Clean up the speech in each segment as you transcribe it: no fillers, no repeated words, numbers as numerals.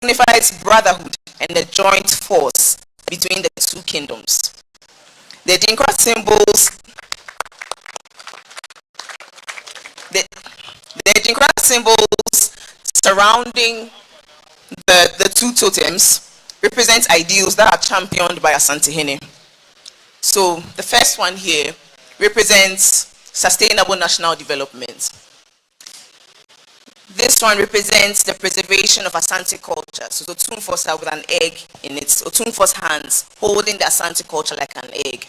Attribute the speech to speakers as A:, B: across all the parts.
A: signifies brotherhood and the joint force between the two kingdoms. The Adinkra symbols the Adinkra symbols surrounding the two totems represent ideals that are championed by Asantehene. So the first one here represents sustainable national development. This one represents the preservation of Asante culture. So the Otumfos are with an egg in its Otumfos hands, holding the Asante culture like an egg.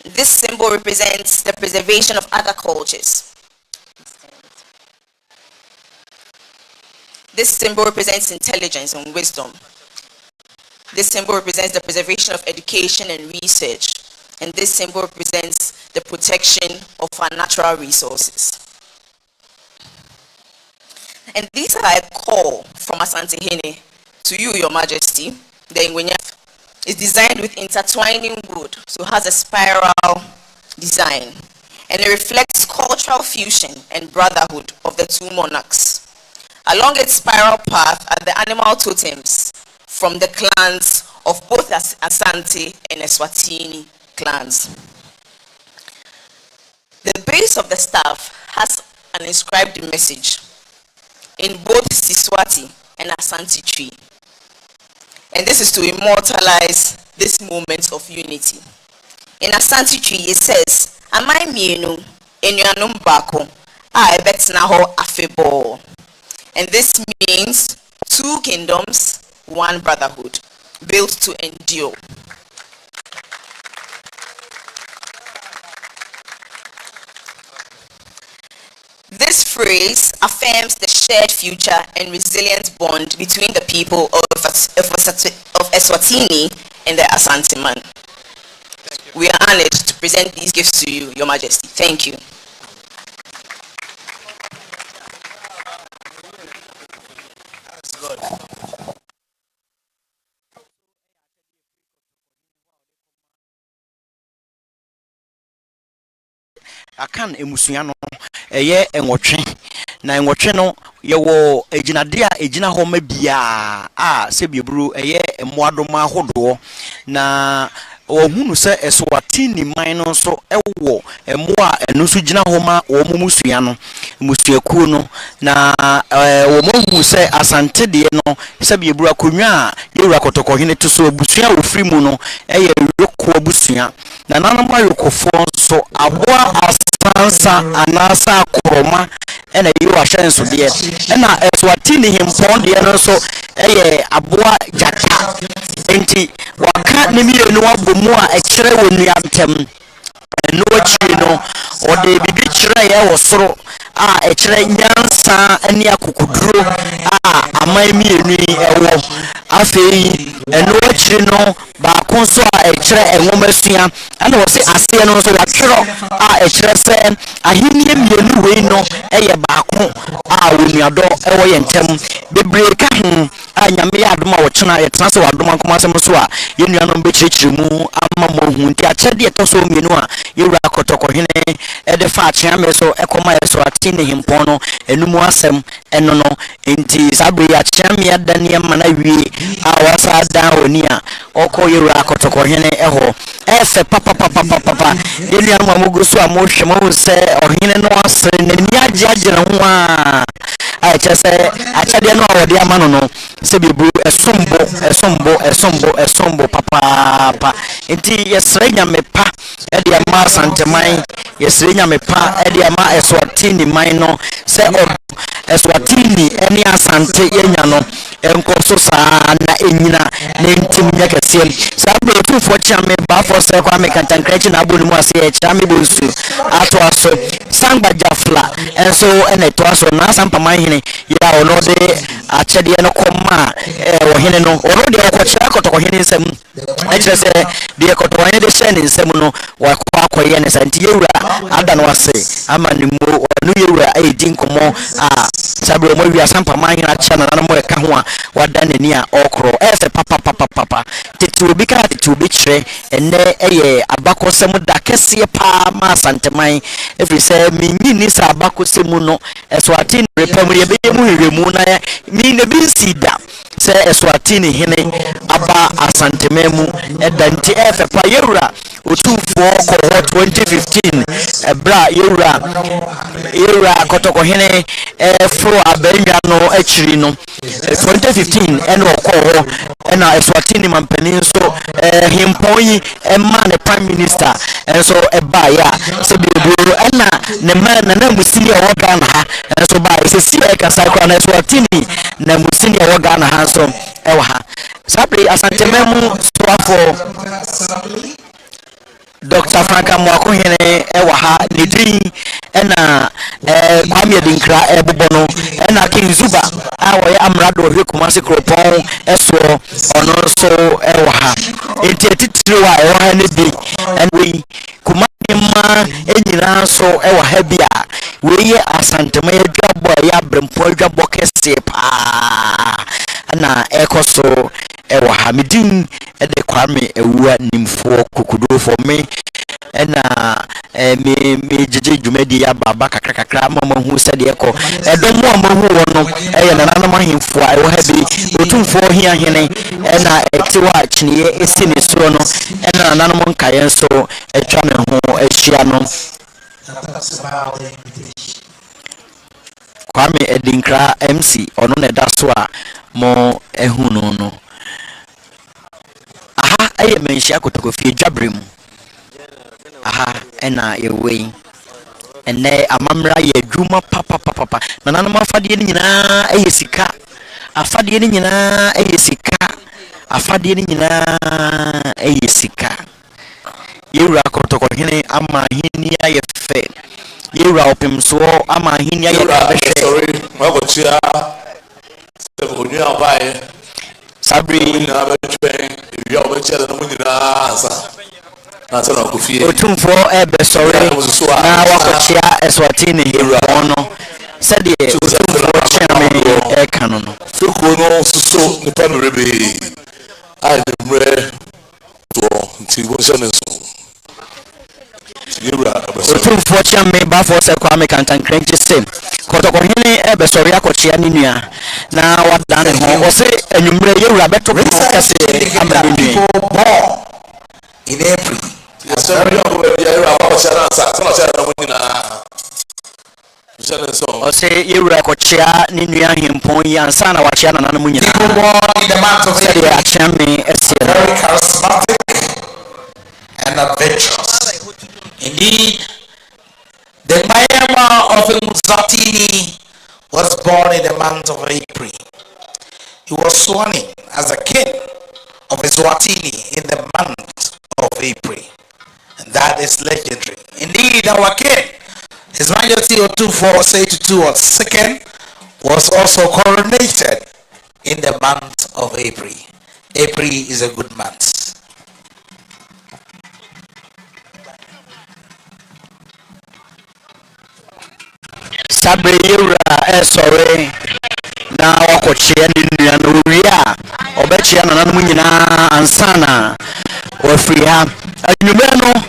A: This symbol represents the preservation of other cultures. This symbol represents intelligence and wisdom. This symbol represents the preservation of education and research. And this symbol represents the protection of our natural resources. And these are a call from Asantehene to you, Your Majesty. The Ngwenya is designed with intertwining wood, so it has a spiral design. And it reflects cultural fusion and brotherhood of the two monarchs. Along its spiral path are the animal totems from the clans of both Asante and Eswatini clans. The base of the staff has an inscribed message in both Siswati and Asante tree. And this is to immortalize this moment of unity. In Asante tree it says, "Amai mienu enuanum bako a ebetna ho afebo." And this means two kingdoms, one brotherhood, built to endure. This phrase affirms the shared future and resilient bond between the people of Eswatini and the Asante man. We are honored to present these gifts to you, Your Majesty. Thank you.
B: Akan emusuano eye enwotwe na enwotwe no ye wo ejinade a ejina ho mabia a se bieburu eye emmoadoma ahodo na ohunu se Eswatini man no so ewo emmoa enu so gina ho ma wo musua no musuaku no na wo mohunu se Asante de no se bieburu akonwa a yewura kotokohene to so abusua wo firi mu no eye yoko abusua na nanoma yokofo so aboa asansa anasa koroma ena yiwa hyenso de ena Eswatini himpon de no so eye aboa jata enti waka ne mienu abomu a ekire wonu antem eno achi no ode bibi kire ye wosoro a ekire nyansa ani akukuduro a amai mienu ewo afei eno achi no ba konso a ekire enwomasua ana wose ase no so watwero a ekire se ahimie mienu wei no eye baako a woniado ewo ye ntem bebre ka ho a nyame ya adoma wo chena yetena se wadoma komasem so a yenuanom be chirichirimu ama mo hu nti achede etoso mienu a yewura kotokohene ede fa acheame so ekoma Eswatini himpon no enumu asem eno no nti sabre ya acheame adane ma na wie a wasa dan oni a oko yewura kotokohene eho efe papa yenuanom amuguso amohwe mo se ohene no asere nani agagera ho a chese achade no awode amano no se bibu esombo papa enti yesrenya mepa ede ama Asanteman yesrenya mepa ede ama Eswatini man no se Eswatini eni Asante yenya no enkoso saa na enyina na ntim nyakesem sabe tufo chiame ba for se kwa me kantankrechi na abonu mu ase e chiame bonsu ato aso sangba jafla enso ene to aso na sampaman hene ya ono de achede no koma wo hene no ono de okochira kotokohene nsem ekire se de kotokohene de shene nsem no wa kwakoye ne santi yewura ada no ase ama ni mo onu yewura edin komo a sabe mo wi asampaman hene acha na mo eka ho a wadanani a okro efe papa tete obi ka tete obi kire enne eye abakosem da kese pa ma Asanteman every say minyi ni sa abakosem no Eswatini repam ye be mu hwehwemu na mi ne bi sida se Eswatini hene aba Asanteman mu edanti efe pa yewura otufo ko 2015 ebra yewura kotoko hene fro abenya no achiri no 2015 eno ko ena Eswatini mampanin so himpoyi man prime minister so eba ya se biburu ena ne man na musini o Ghana ha so ba se si e kasa kwa na Eswatini na musini o Ghana ha so ewa ha sabre Asanteman mu swafo Dr. Franka Mwako hene ewa ha nidin ena Kwame Dinkra ebobono ena King Zuba awo ya amrado hwe Kumasi Kropon eso ono so ewa ha enti titiri wa ewa ha ne bi enwe Kumasi ma enyina so ewa ha bia we ye Asanteman adwabo ya brempo adwabo kese pa na ekoso ewa ha midin ede Kwame ewua nimfo kukudo for me ena me jeje dwumadi ya baba kakra mama hu sede eko edomo amahu wono eye nanana mahimfo a ewa ha bi otumfo hia hene ena etiwa chiniye esini soro no ena nanana mo nkaye nso etwa ne ho ehia no Kwame Edinkra MC ono ne daso a mo ehunu no aha aye menhia kotokofie dwabrem aha ena yewe ene amamra ye adwuma papa nanana mafade ni nyina eye sika afade ni nyina eye sika afade ni nyina eye sika yewura kotoko hene ama hini aye fe yewura opemso ama hini aye fe
C: sorry magochia onyu abaye
B: sabri
C: na betwe yo betwe na munyina asa na sana kufie
B: otumfo ebe sorry na wakochia Eswatini ono said kanono
C: fukuno suso ni panurebe ai demre to ntigo seneso
B: otumfo chame ba for se Kwame kantan cranky same kotoko hene ebe sorry akochia ni nua na wadane ho o se enwumre yewura beto kase amabini
D: in April.
B: O say yewura kochia ni nua himpon yi ansa na wachia na nanu nyina
D: People born in the month of April, very charismatic and adventurous. Indeed, the Mayama of Eswatini was born in the month of April. He was sworn in as the king of Eswatini in the month of April. And that is legendary. Indeed, our king, His Majesty Mswati II was also coronated in the month of April. April is a good month.
B: sabre yewura sorry na wakochia ni nua no wia obechia na nanu nyina ansana wafiri ha anwumre no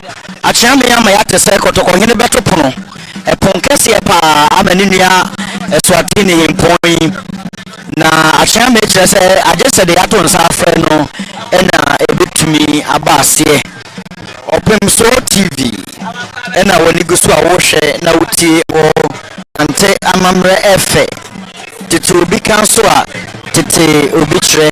B: achiame ama ya tese kotoko hene beto pono eponkese pa amani nua Eswatini himpon na achiame chese agese de ato nsa afre no ena ebetumi abase Opemso TV ena woni gusu a wo hwe na wutie o ante amamre efe tete obi kanso a tete obi kire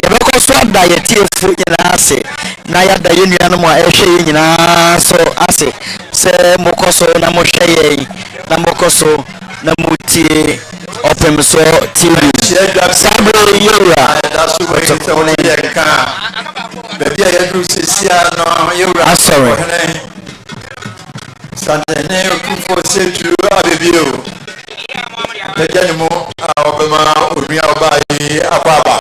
B: yebeko so da yetiefu nyina ase na yada yenua no mo ehwe ye nyina so ase se mokoso na mo hwe ye na mokoso na mutie Opemso TV sabre yura sorry
C: Asantehene okufo setu abebio lejani mo obema onua obayi ababa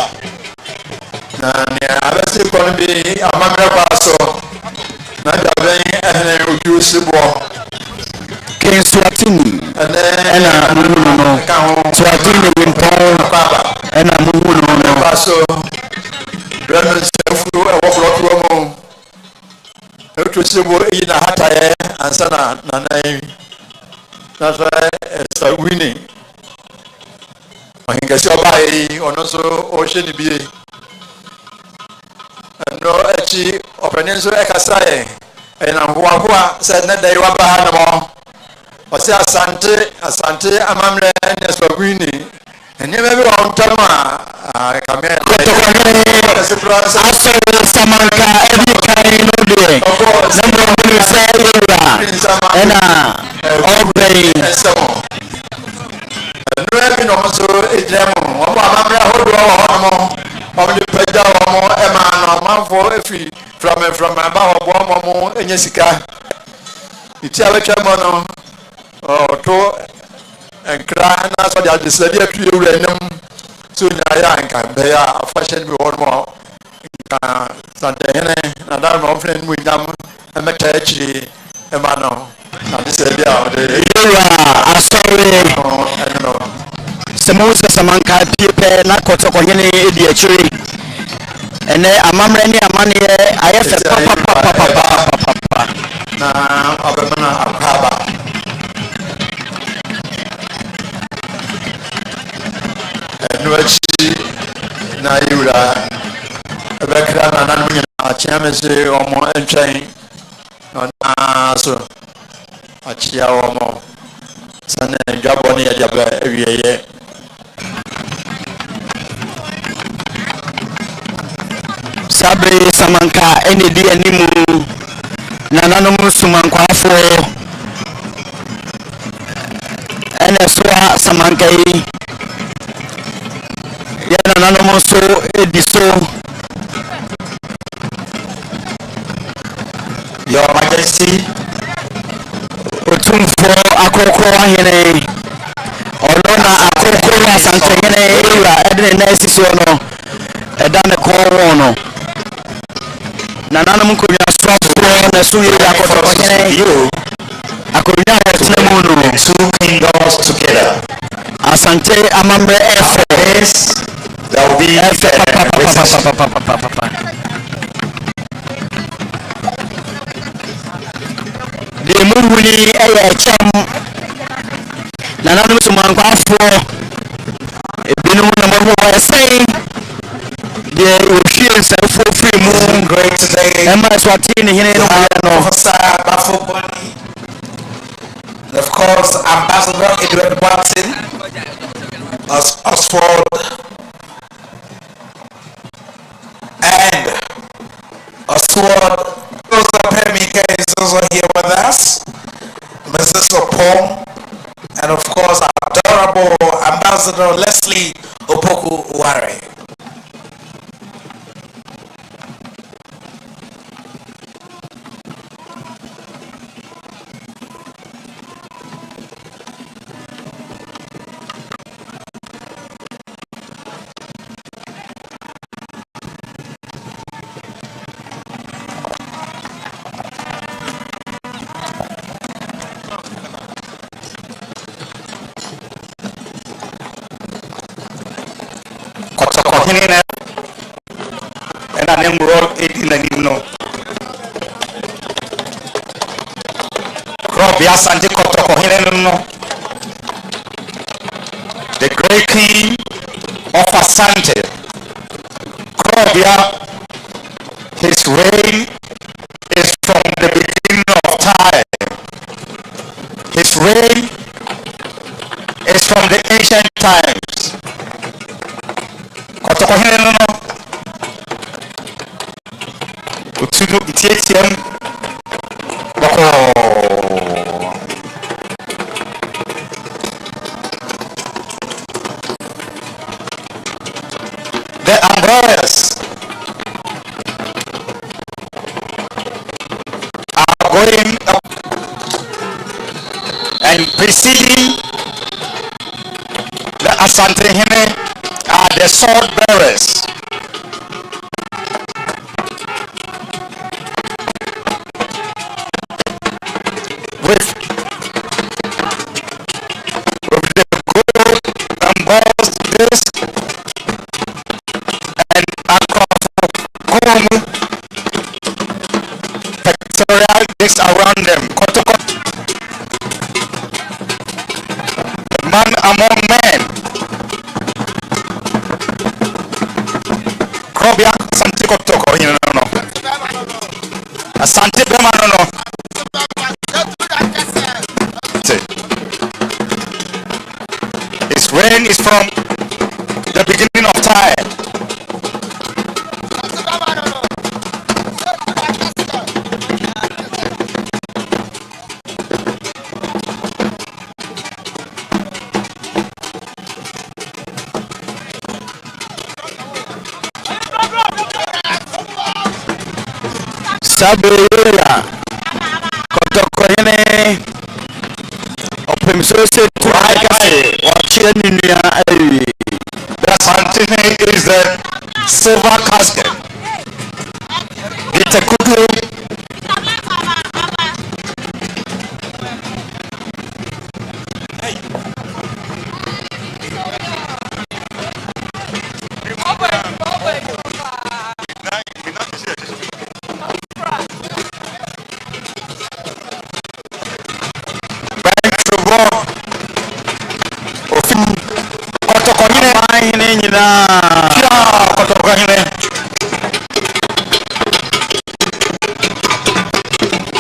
C: na ne abese kono bi amamra baso na daben ehne ojusibo
B: King Eswatini ena mununo Eswatini wimpon ena mununo
E: sibo ina hataye ansana nanai nasa Eswatini ohingasi obai onoso osheni bie no echi openenso ekasaye ena huwa se na dai wa ba na mo ose asante amamre ne Eswatini ene be on tama kamera
B: samanka ebi kai no de number one say ena obey
E: no ebi no so ejemu omo amamre hodo ho mo omo de peja omo e ma no manfo efi from aba obo mo enye sika iti abetwa mo no to enkra na so dia de sedi atu ewura enem so nya ya nka be ya fashion bi won mo nka Asantehene na da mo friend mu nyam e meta echi e ma no na de sedi a de
B: ewura asore
E: no
B: semusa samanka piepe na kotoko hene edi achiri ene amamre ni amane ayefe papa
E: na abemana akaba nuachi na yura ebekra na nanu nyina achiamese omo entwen na so achia omo sana njabo ni ajaba ewieye
B: sabre samanka ene di animu na nanu sumankwafo ene soa samanka yi yana nanu so ediso
D: Your Majesty,
B: otumfo akoko ahene olona akoko Asantehene ewura edene na esisi ono edane ko wono na nanu nkonya swafo na so yiri akoko hene
D: you
B: akonya hotene mu no
D: two kingdoms together.
B: asante amamre efo
D: Yes, there will be
B: de muruni eye cham na nanu sumankwafo ebinum na mo ho sei de ohwie nsafo free mu
D: great today.
B: ema Eswatini hene no no
D: Professor Bafoboni, and of course, Ambassador Edward Watson, Oxford, and Oxford. Rosa Pemika is also here with us, Mrs. Opom, and of course, our adorable Ambassador Leslie Opoku Ware. Kotokohene and an emerald 18 and you know. Krobia Santi Kotokohene no. The great king of Asante. Krobia, his reign is from the beginning of time. His reign is from the ancient times. Kotokohene no. Utudu itietiam boko. The umbrellas are going up and preceding the Asantehene are the sword bearers. With the gold embossed disc and across pectoral among them. Man among men. Krobia Asante Kotoko. No. Asante Bema no. His reign is from the beginning of time.
B: Sabeya Kotokoyene Opemsose Tuaikase Wachianunia Ayi.
D: The Asantehene is the silver casket. It's a kudu.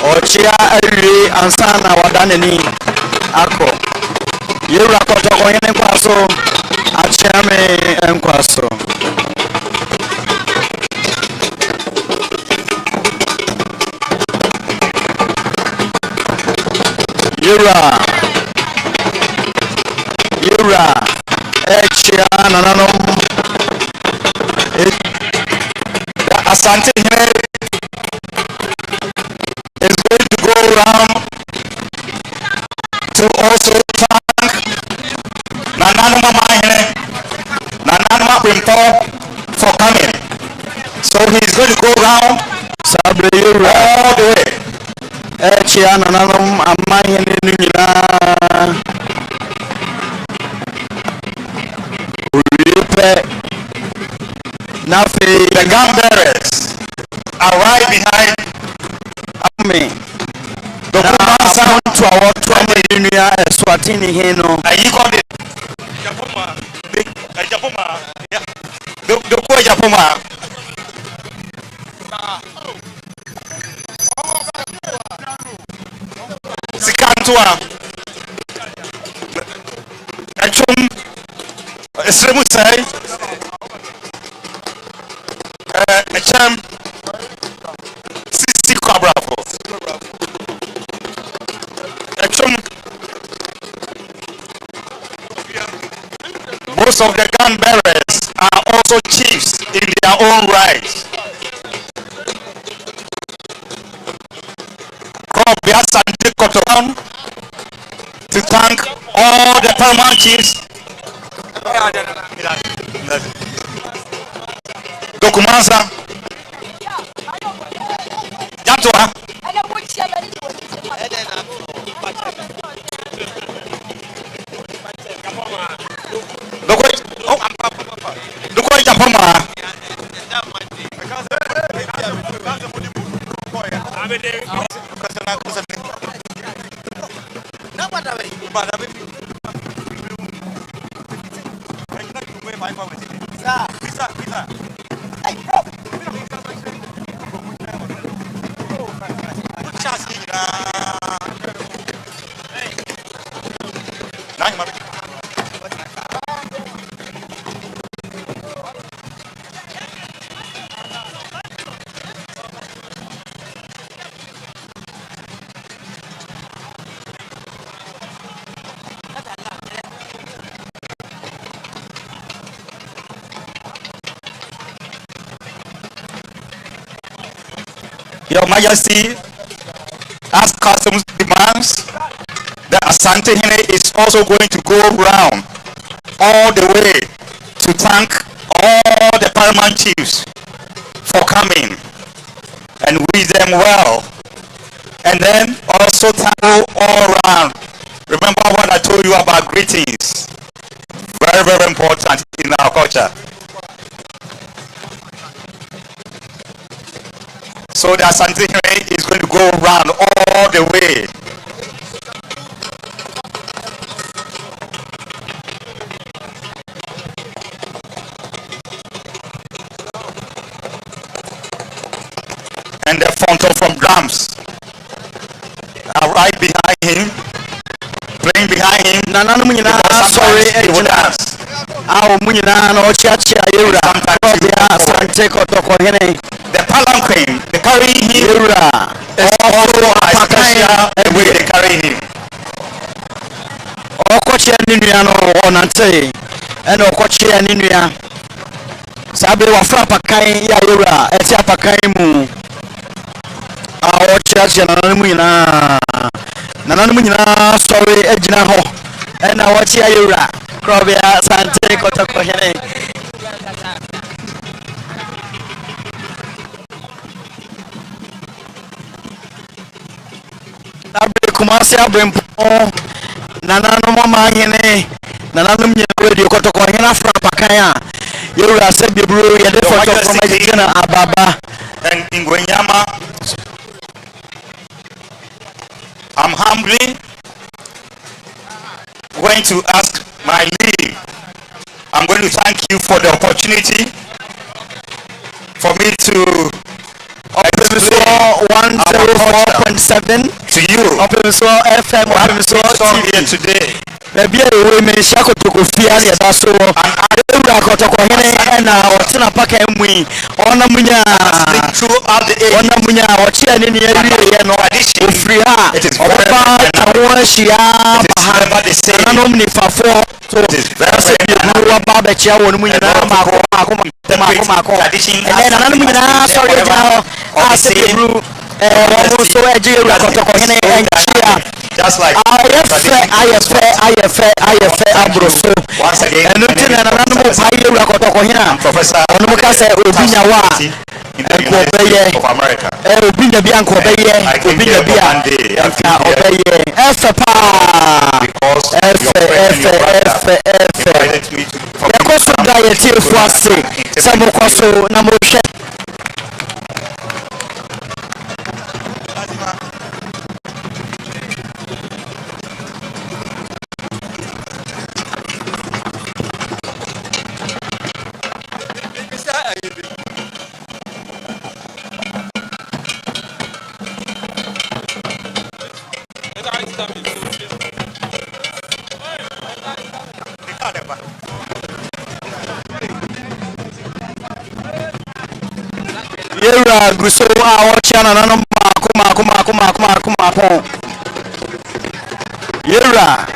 B: Ochia Ari Ansana Wadaneni Ako Yura Kotokoyene Kwaso Achiame Nkwaso Yura Echia Nanano
D: Asantehene is going to go around to also thank Nananuma Mahene, Nananuma Pimpo for coming. So he's going to go around all the way.
B: Echia Nananum Amahene Nina Nafi.
D: The gun bearers are right behind
B: me.
D: the Kumasa
B: To our Trump Eswatini Heno.
D: you got it. The Kwe Japoma. Sikantua. Achum. Esremu say. Acham. Sisi Kwabrafo. Most of the gun bearers are also chiefs in their own right. To thank all the paramount chiefs. Dokumansa. Jatwa. Dukoi Japoma. Your Majesty, as customs demands, the Asantehene is also going to go round all the way to thank all the paramount chiefs for coming and wish them well. And then also thank all around. Remember what I told you about greetings. Very, very important in our culture. So the Asantehene is going to go around all all the way. And the fountain from drums are right behind him, playing behind him.
B: Sorry, he will dance.
D: The palanquin, they carry him, is also a special way they carry him.
B: Sabe wafra pakai ya yura eti apakai mu a church nanamu nyina sorry ejina ho na wachi ya yura krobia sante kotoko hene abe kumasi abempo nanamu mama hene nanamu nyina radio kotoko hene afra pakai a Yura said the brew ya de photo from my ababa
D: and in Gwenyama. I'm humbly going to ask my leave. I'm going to thank you for the opportunity for me to
B: 104.7
D: to you.
B: FM
D: here today.
B: Maybe we may shako to kufia ya daso and kotoko hene na otina paka emwi ona munya ona munya ochia ni yeri no ofri ha oba awashia ba nanom ni fafo so that's the wa baba chia wonu munya na mako and nanom munya sorry ja ase bru so eje kotoko hene enchia
D: just like
B: I have abroso
D: once again
B: and Professor Onumukase Obinya wa
D: of America.
B: Obinya bianco Obinya bia obeye Efpa Yakoso diet fuase samokoso na moshe Yera guso a ochana na no mako Yera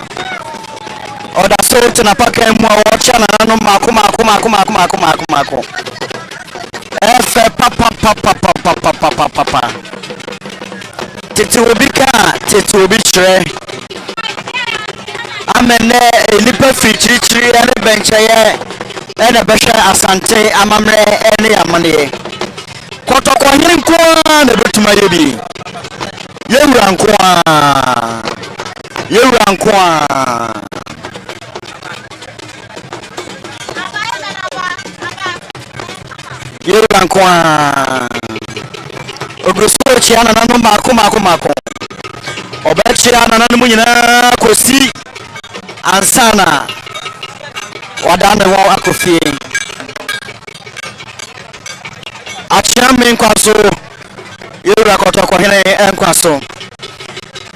B: oda so tina paka mu a ochana na no mako efe papa tete obi chere amene elipa fichiri ene bencheye ene beshe asante amamre ene amane kotoko hiri nkoa na betuma yebi yewura nkoa ogruso chiana na no mako obechira na nanu nyina kosi ansana wadane wo akofie achame nkwaso yura kotoko hene enkwaso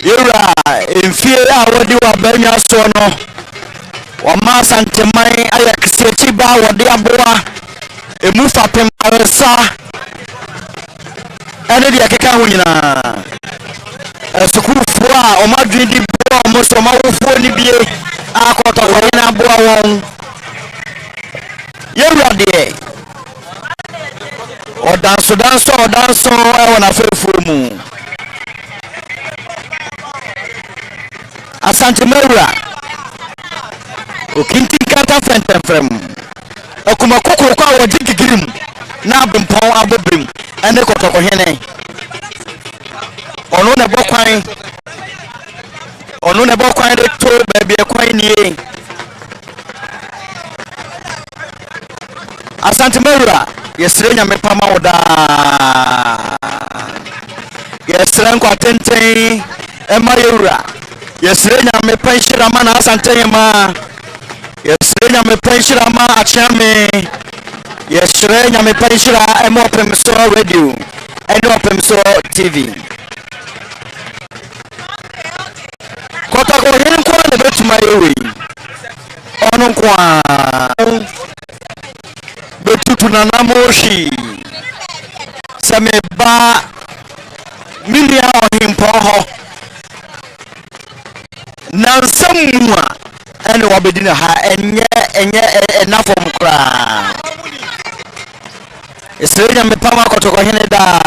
B: yura emfie a wodi wa banya so no wa ma santemai ayaksechi ba wodi aboa emufa pemaresa ene dia keka ho nyina sukufo a omadwe di bo omoso mawofo ni bie akotoko hene aboa won yura de odanso na fefu mu asante mewura okinti kata fentemfrem okuma kokoro kwa wodi gigirim na abempon abobrim ene kotoko hene onu ne bokwan de to baabi ekwan nie asante mewura yesire nyame pama woda yɛsrɛ nkwa tenten ɛma yɛwura yɛsrɛ nyame pɛnhyira ma na asantehene ma yɛsrɛ nyame pɛnhyira ma akyerɛme yɛsrɛ nyame pɛnhyira ɛma ɔpem so radio ɛne ɔpem so TV kɔtɔkɔhene nkwa na bɛtuma yɛwei ɔno nkwa bɛtutu nanamohyi sɛ meba minia ɔhempɔ hɔ nansam mu a ɛne wɔbɛdi na ha ɛnyɛ ɛnafɔm koraa ɛsrɛ nyame pam akɔtɔkɔhene daa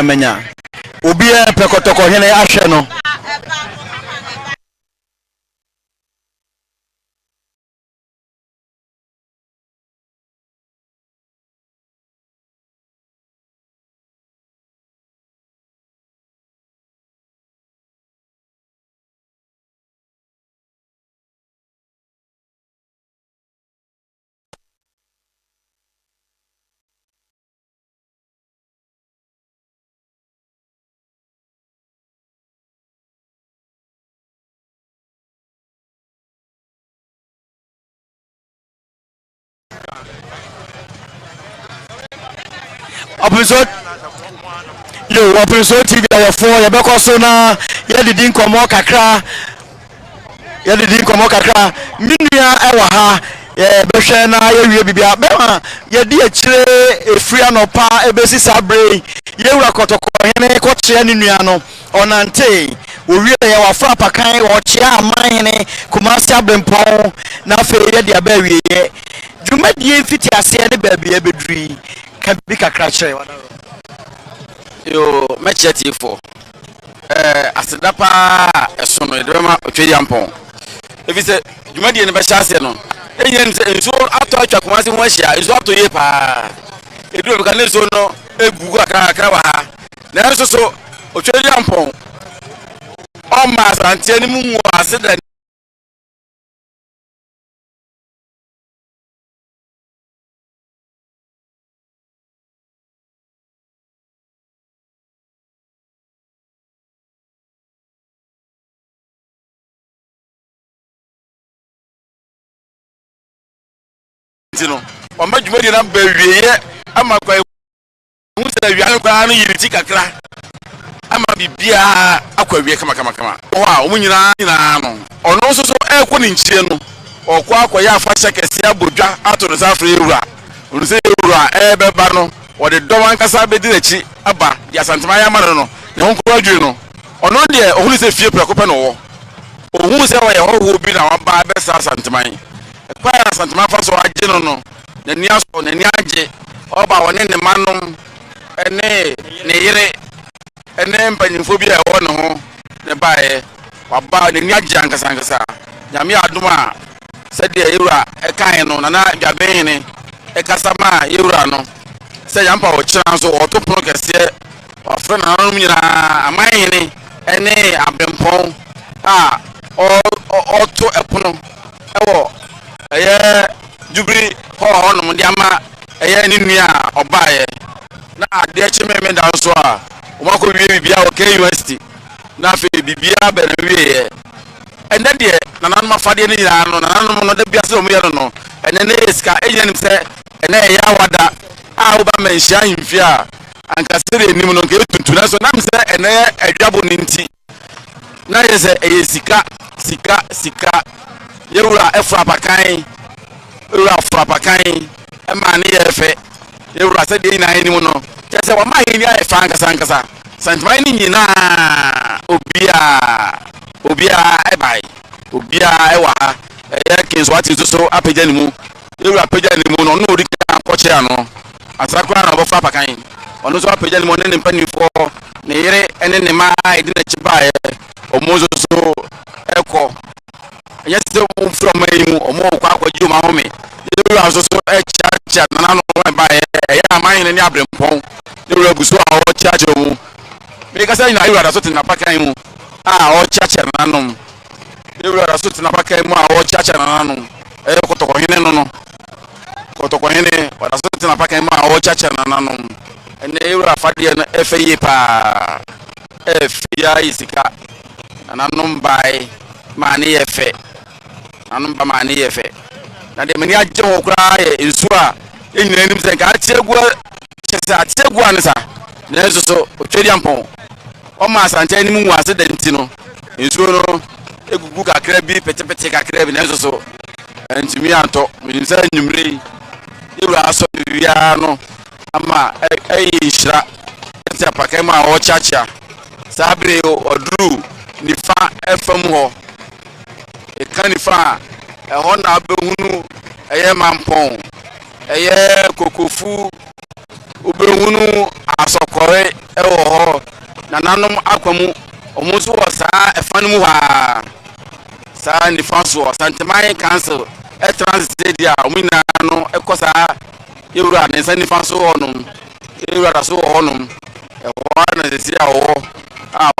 B: menya obiya pekotɔkɔhene ahwɛ no Open TV ayefo ye beko so na ye didi nkomo kakra minua ewa ha ye behwe na ye wie bibia be ma ye di akire efria no pa ebesi sabre ye wura kotoko hene ko kye ne nua no onante owie ye wafra pakan wo kye amahene kumasi abrempon na fe ye dia ba wie ye dwumadie fiti ase ne ba bia beduri ka bi kakra kire
F: yo mecheti for asedapa esono edema otwedi ampon efi se dwumadie ne be hyase no enyen nso ato atwa Kumasi ho ahia nso ato ye pa edu be kan nso no egugu akara wa ha na nso so otwedi ampon o ma Asantehene mu nwo ase da no o ma dwuma di na ba wieye ama kwa hu se wian kwa no yiri ti kakra ama bibia akwa wie kama wa o nyina no ono so ekwo ni nchie no okwa akwa ya afa shekesi abodwa atoro safre ewura onu se ewura beba no o de do wan kasa be di echi aba di Asantehene ya mara no ne ho ko adwe no ono de ohunu se fie prekope no wo ohunu se wa ye ho bi na wa ba be sa Asantehene kwa Asantehene fa so agye no na ni aso na ni agye oba woni ne manom ene ne yire ene mpanyimfo bi a ewo ne ho ne bae waba ne ni agye ankasa nyame adoma se de ewura ekan no na dwaben ne ekasama ewura no se yampa wo kira so otopono kese wafre na nanom nyina aman ne ene abempon a oto epono ewo eye jubri ho no ndi ama eye ni nua obae na ade chememe da so a o mako wie bibia o ke university na fe bibia be na wie ende de na nanom afade ni nyina no na nanom no da bia se o me no ene ne eska enye nim se ene ya wada a wo ba menhia himfi a ankasere enim no ke tuntu na so na me se ene adwabo ni nti na ye se eye sika yewura efra pakan ewura fra pakan ma ne ye fe ewura se de na enim no je se wa ma hini a efa ankasa Asantehene ni nyina obia ebai obia ewa ye Mswati so apagya ni mu ewura apagya ni mu no no ori kan koche ano asakura na bofra pakan ono so apagya ni mu ne mpanifo ne yire ene ne ma ide na chibae omozo so eko yes from mu omo kwa akwaji ma home ewura so echa na no bae ya man ni abrempon ewura buso a o chache mu me ka say na ewura so tina pakan mu a o chache na no ewura so tina pakan mu a o chache na no kotokohene no kotokohene wala so tina pakan mu a o chache na no ene ewura fade na efe pa efia isika na no bae mani efe anum ba mani efe na de mani agye wo kura ensu a enyina nim se ka tiegu chesa tiegu ansa na enso so otwedi ampon o ma Asantehene mu wase da nti no ensu no egugu kakra bi pete kakra bi na enso so entimi anto min se nyumre ewura aso bia no ama hira enti apakai ma o chacha sabre odru nifa efam ho ekanifa ho na abehunu eye mampon eye kokofu obehunu asokore ewo ho nananom akwamu omuso wo saa efanum ha saa nifa so Asantehene council transit dia omina no ekosa ewura ne sa nifa so honum ewura so honum ewo na sesi a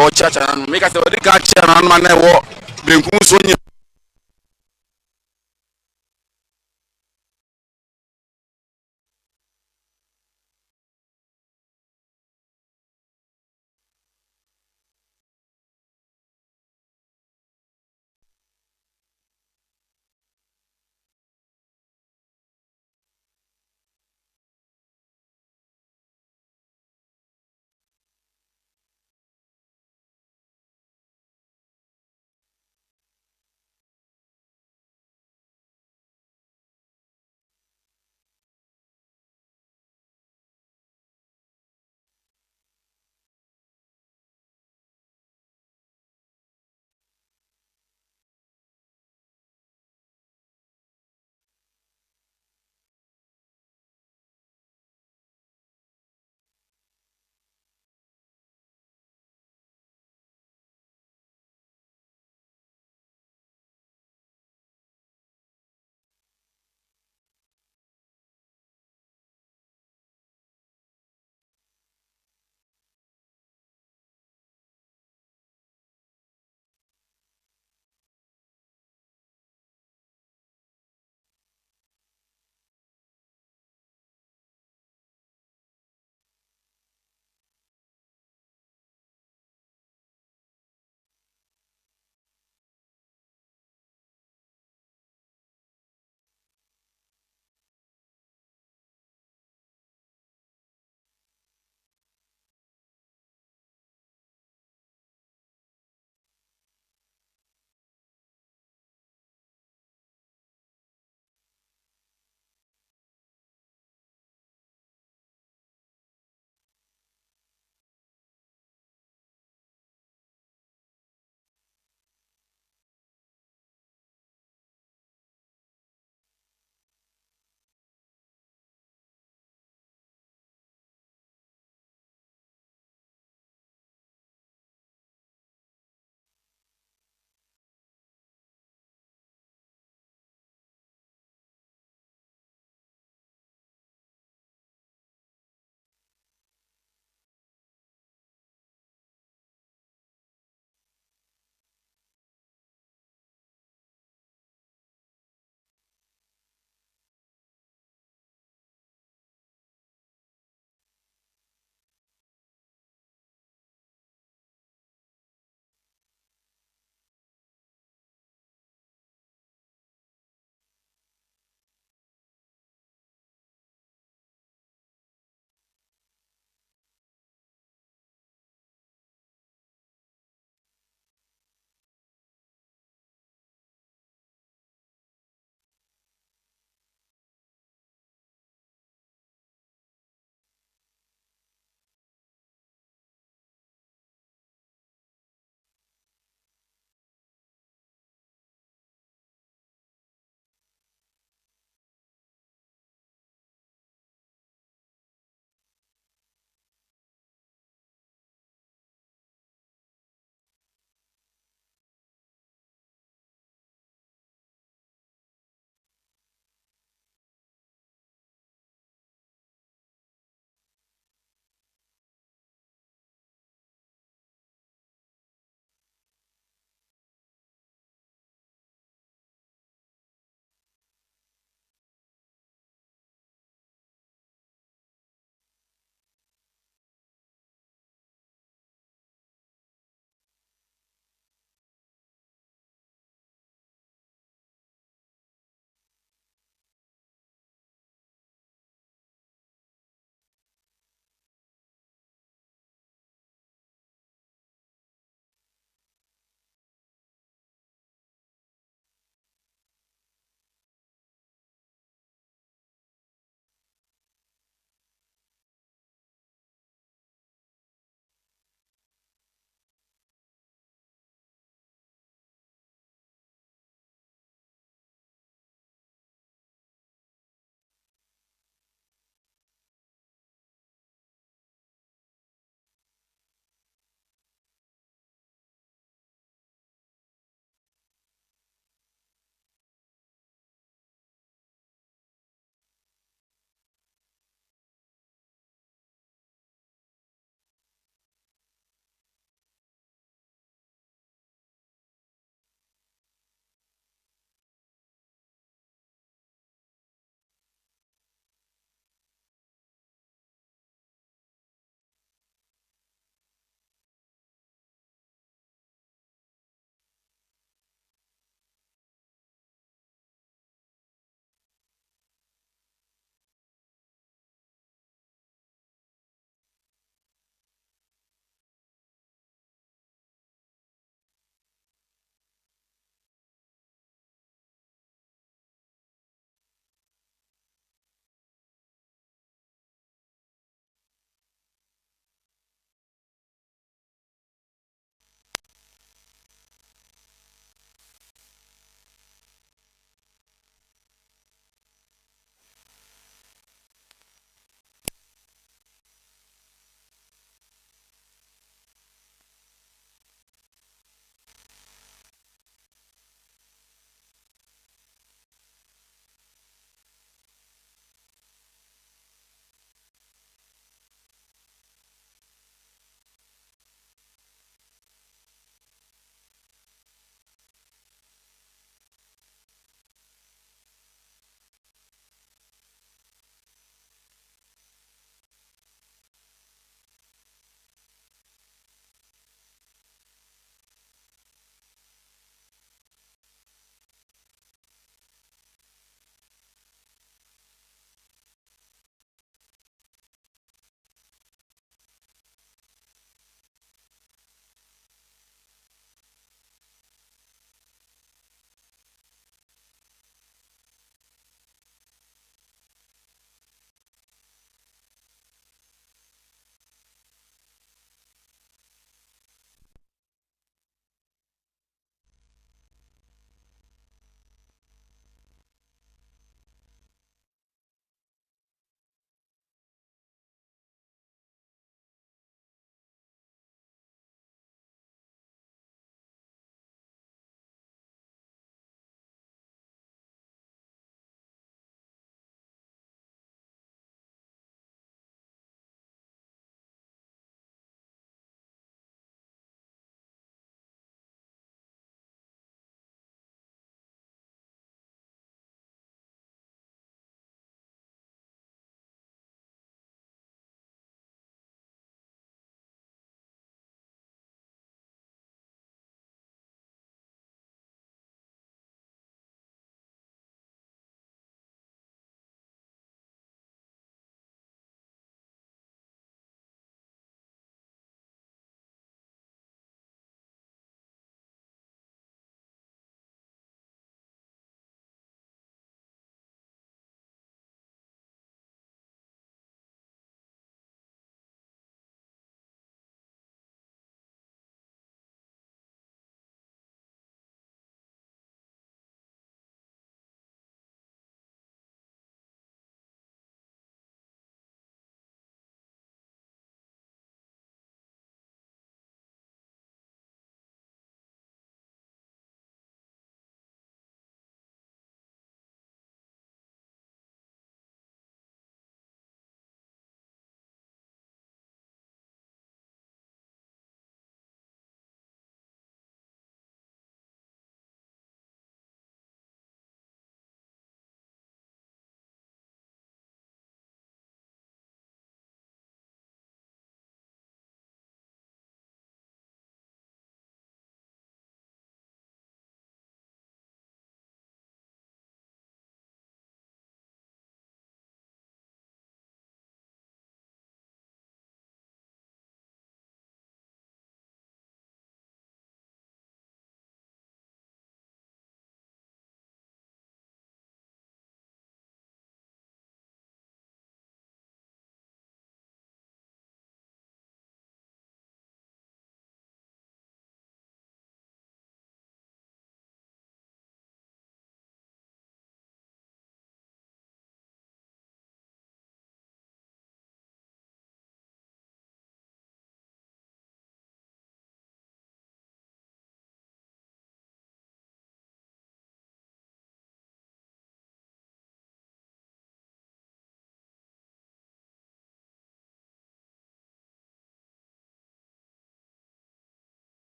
F: wo chacha nanu meka se odi ka cha nanu na ewo benkum so nyi